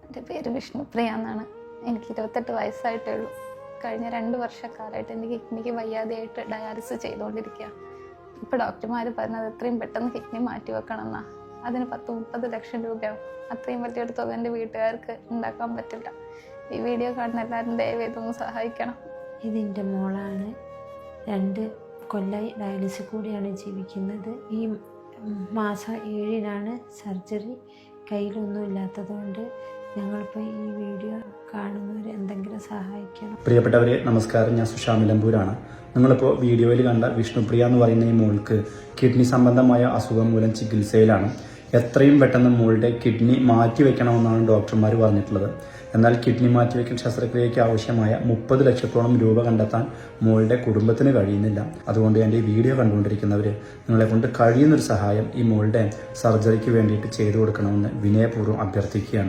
എൻ്റെ പേര് വിഷ്ണുപ്രിയ എന്നാണ്. എനിക്ക് 28 വയസ്സായിട്ടേ ഉള്ളൂ. കഴിഞ്ഞ 2 വർഷക്കാലമായിട്ട് എനിക്ക് കിഡ്നിക്ക് വയ്യാതെയായിട്ട് ഡയാലിസിസ് ചെയ്തുകൊണ്ടിരിക്കുക. ഇപ്പോൾ ഡോക്ടർമാർ പറഞ്ഞത് എത്രയും പെട്ടെന്ന് കിഡ്നി മാറ്റി വെക്കണം എന്നാണ്. അതിന് 10-30 ലക്ഷം രൂപയാവും. അത്രയും വലിയൊരു തുക എൻ്റെ വീട്ടുകാർക്ക് ഉണ്ടാക്കാൻ പറ്റില്ല. ഈ വീഡിയോ കാണുന്ന എല്ലാവരും ദയവേതൊന്ന് സഹായിക്കണം. ഇതിൻ്റെ മോളാണ്. 2 കൊല്ലമായി ഡയാലിസിസ് കൂടിയാണ് ജീവിക്കുന്നത്. ഈ മാസം 7-നാണ് സർജറി. കയ്യിലൊന്നും ഇല്ലാത്തതുകൊണ്ട് ഞങ്ങളിപ്പോൾ ഈ വീഡിയോ കാണുന്നവർ എന്തെങ്കിലും സഹായിക്കണം. പ്രിയപ്പെട്ടവരെ നമസ്കാരം, ഞാൻ സുഷാ നിലമ്പൂരാണ്. നിങ്ങളിപ്പോൾ വീഡിയോയിൽ കണ്ട വിഷ്ണുപ്രിയ എന്ന് പറയുന്ന ഈ മോൾക്ക് കിഡ്നി സംബന്ധമായ അസുഖം മൂലം ചികിത്സയിലാണ്. എത്രയും പെട്ടെന്ന് മോളുടെ കിഡ്നി മാറ്റിവെക്കണമെന്നാണ് ഡോക്ടർമാർ പറഞ്ഞിട്ടുള്ളത്. എന്നാൽ കിഡ്നി മാറ്റിവെക്കൽ ശസ്ത്രക്രിയയ്ക്ക് ആവശ്യമായ 30 ലക്ഷത്തോളം രൂപ കണ്ടെത്താൻ മോളുടെ കുടുംബത്തിന് കഴിയുന്നില്ല. അതുകൊണ്ട് എൻ്റെ ഈ വീഡിയോ കണ്ടുകൊണ്ടിരിക്കുന്നവർ നിങ്ങളെ കൊണ്ട് കഴിയുന്നൊരു സഹായം ഈ മോളുടെ സർജറിക്ക് വേണ്ടിയിട്ട് ചെയ്തു കൊടുക്കണമെന്ന് വിനയപൂർവ്വം അഭ്യർത്ഥിക്കുകയാണ്.